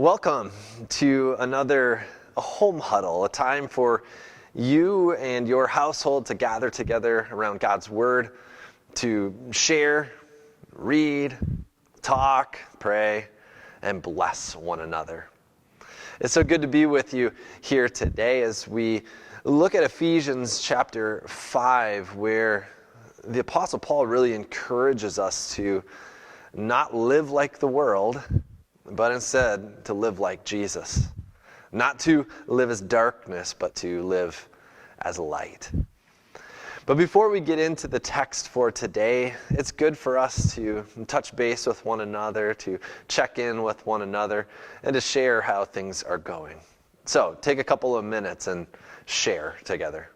Welcome to another home huddle, a time for you and your household to gather together around God's Word, to share, read, talk, pray, and bless one another. It's so good to be with you here today as we look at Ephesians chapter 5, where the Apostle Paul really encourages us to not live like the world, but instead to live like Jesus. Not to live as darkness, but to live as light. But before we get into the text for today, it's good for us to touch base with one another, to check in with one another, and to share how things are going. So take a couple of minutes and share together.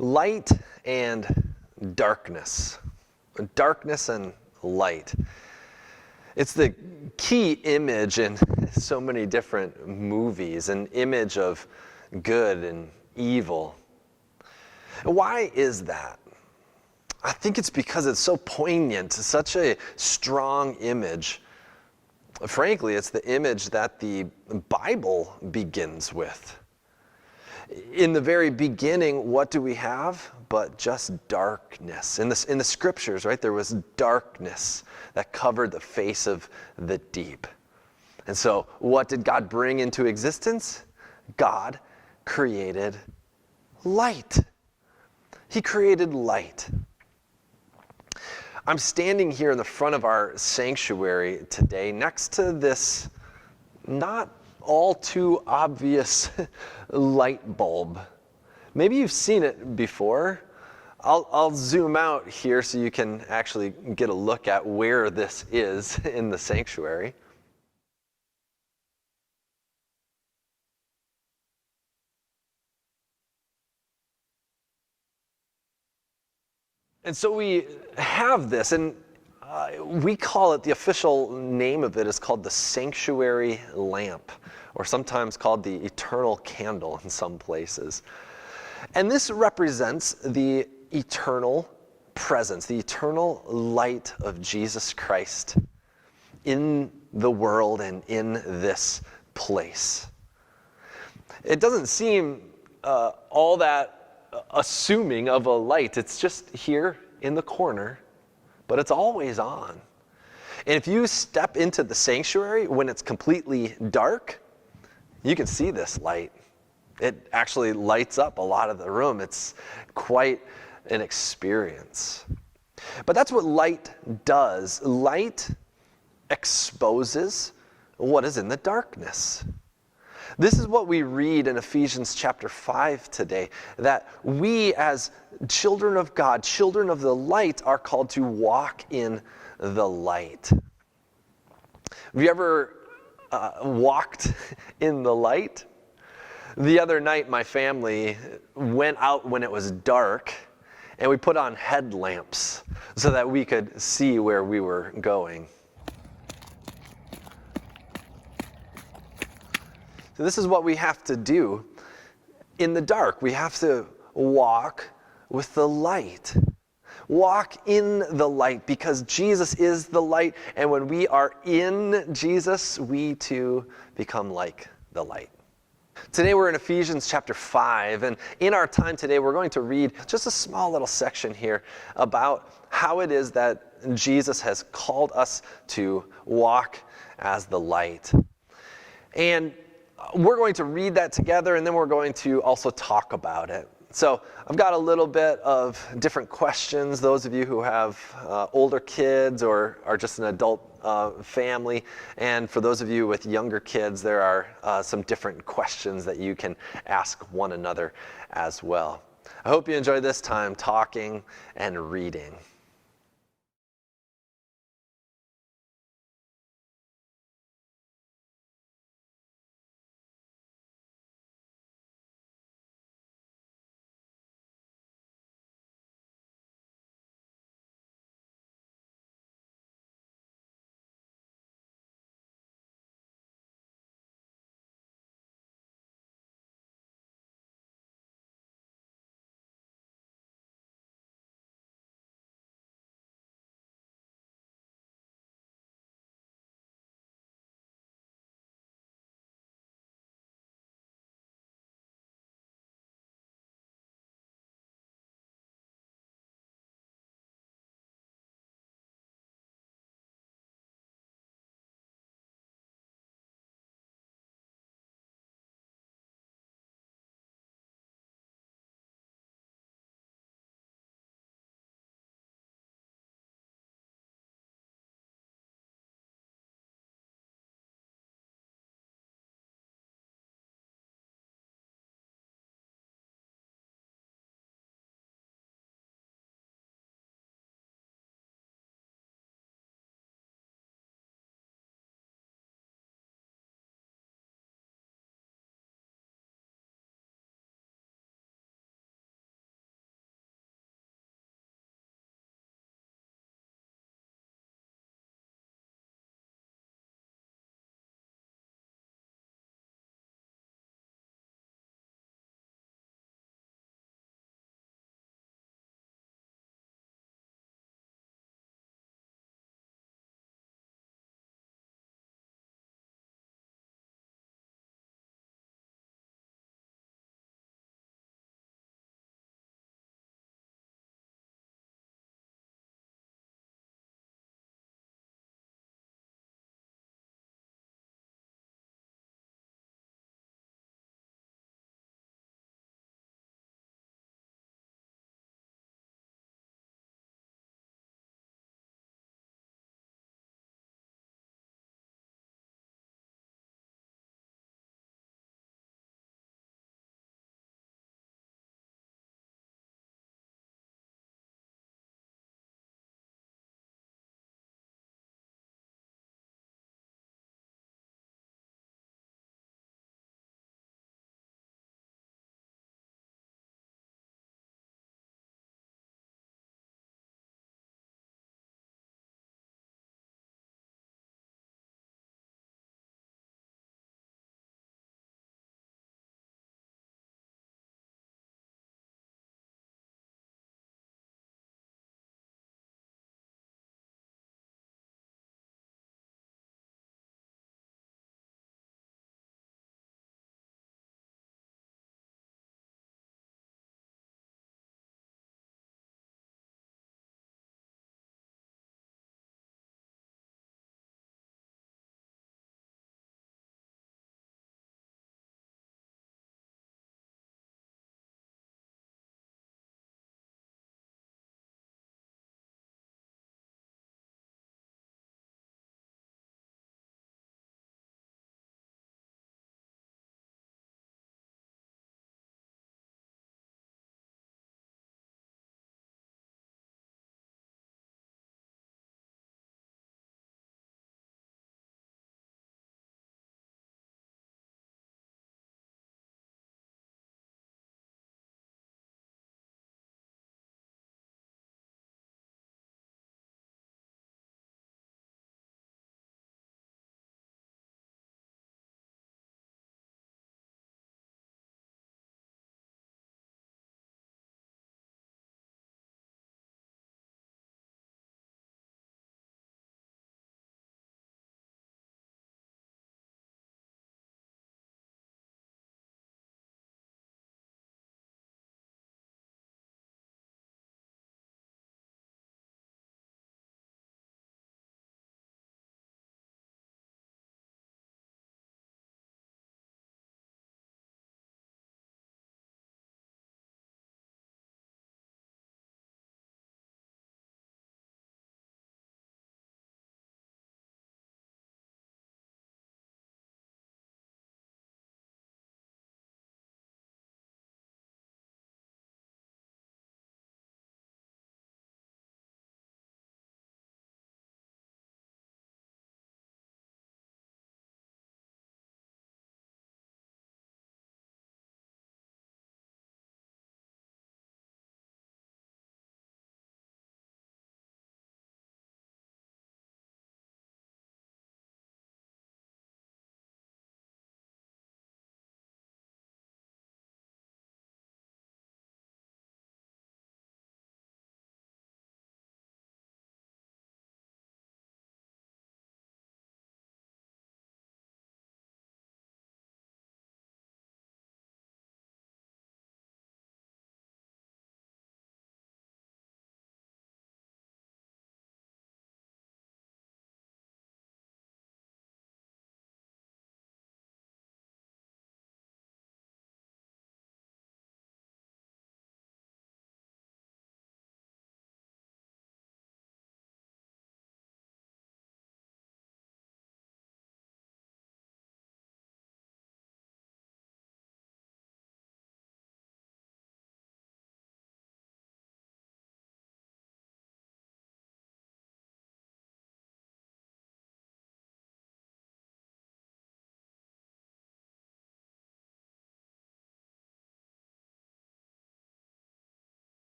Light and darkness. Darkness and light. It's the key image in so many different movies, an image of good and evil. Why is that? I think it's because it's so poignant, such a strong image. Frankly, it's the image that the Bible begins with. In the very beginning, what do we have but just darkness? In the scriptures, right, there was darkness that covered the face of the deep. And so, what did God bring into existence? God created light. He created light. I'm standing here in the front of our sanctuary today next to this not all too obvious light bulb. Maybe you've seen it before. I'll zoom out here so you can actually get a look at where this is in the sanctuary. And so we have this, and we call it, the official name of it is called the sanctuary lamp, or sometimes called the eternal candle in some places. And this represents the eternal presence, the eternal light of Jesus Christ in the world and in this place. It doesn't seem all that assuming of a light. It's just here in the corner, but it's always on. And if you step into the sanctuary when it's completely dark, you can see this light. It actually lights up a lot of the room. It's quite an experience. But that's what light does. Light exposes what is in the darkness. This is what we read in Ephesians chapter 5 today, that we as children of God, children of the light, are called to walk in the light. Have you ever walked in the light? The other night, my family went out when it was dark, and we put on headlamps so that we could see where we were going. So this is what we have to do in the dark. We have to walk with the light. Walk in the light, because Jesus is the light, and when we are in Jesus, we too become like the light. Today we're in Ephesians chapter 5, and in our time today we're going to read just a small little section here about how it is that Jesus has called us to walk as the light. And we're going to read that together, and then we're going to also talk about it. So I've got a little bit of different questions. Those of you who have older kids or are just an adult family, and for those of you with younger kids, there are some different questions that you can ask one another as well. I hope you enjoy this time talking and reading.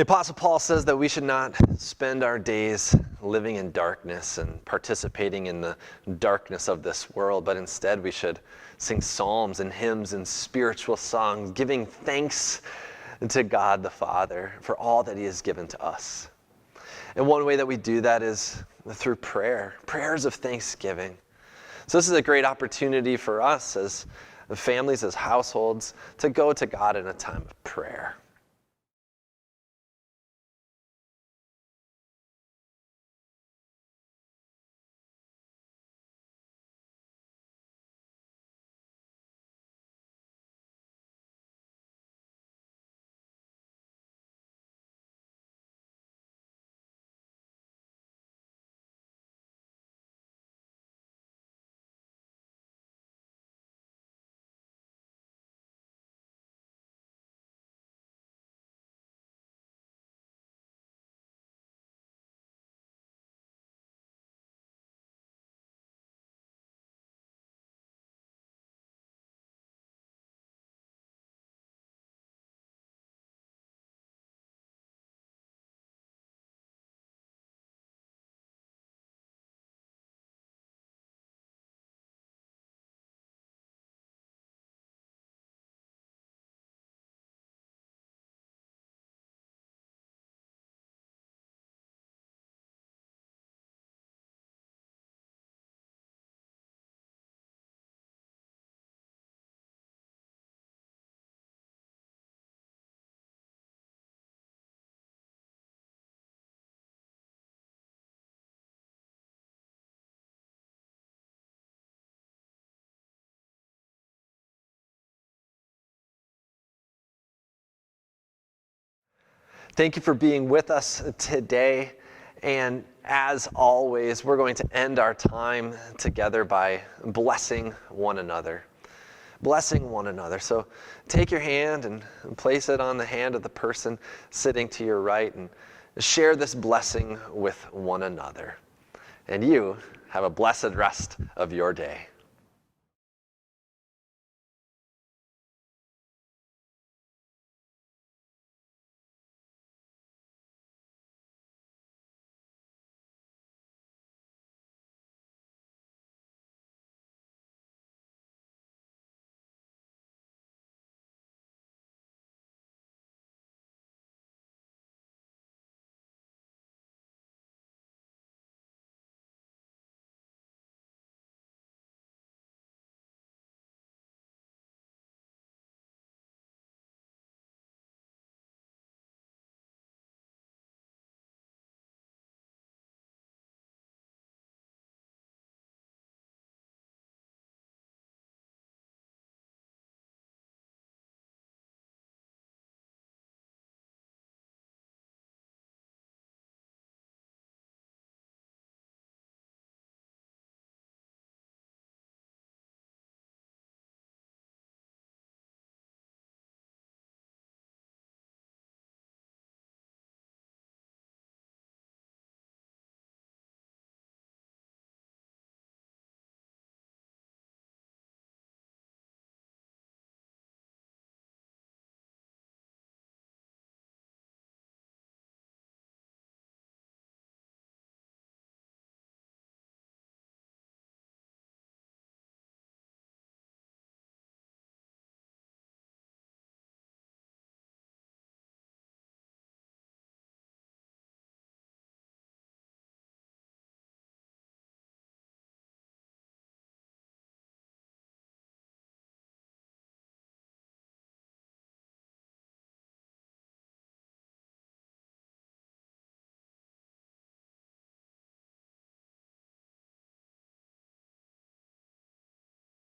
The Apostle Paul says that we should not spend our days living in darkness and participating in the darkness of this world, but instead we should sing psalms and hymns and spiritual songs, giving thanks to God the Father for all that he has given to us. And one way that we do that is through prayer, prayers of thanksgiving. So this is a great opportunity for us as families, as households, to go to God in a time of prayer. Thank you for being with us today. And as always, we're going to end our time together by blessing one another. Blessing one another. So take your hand and place it on the hand of the person sitting to your right and share this blessing with one another. And you have a blessed rest of your day.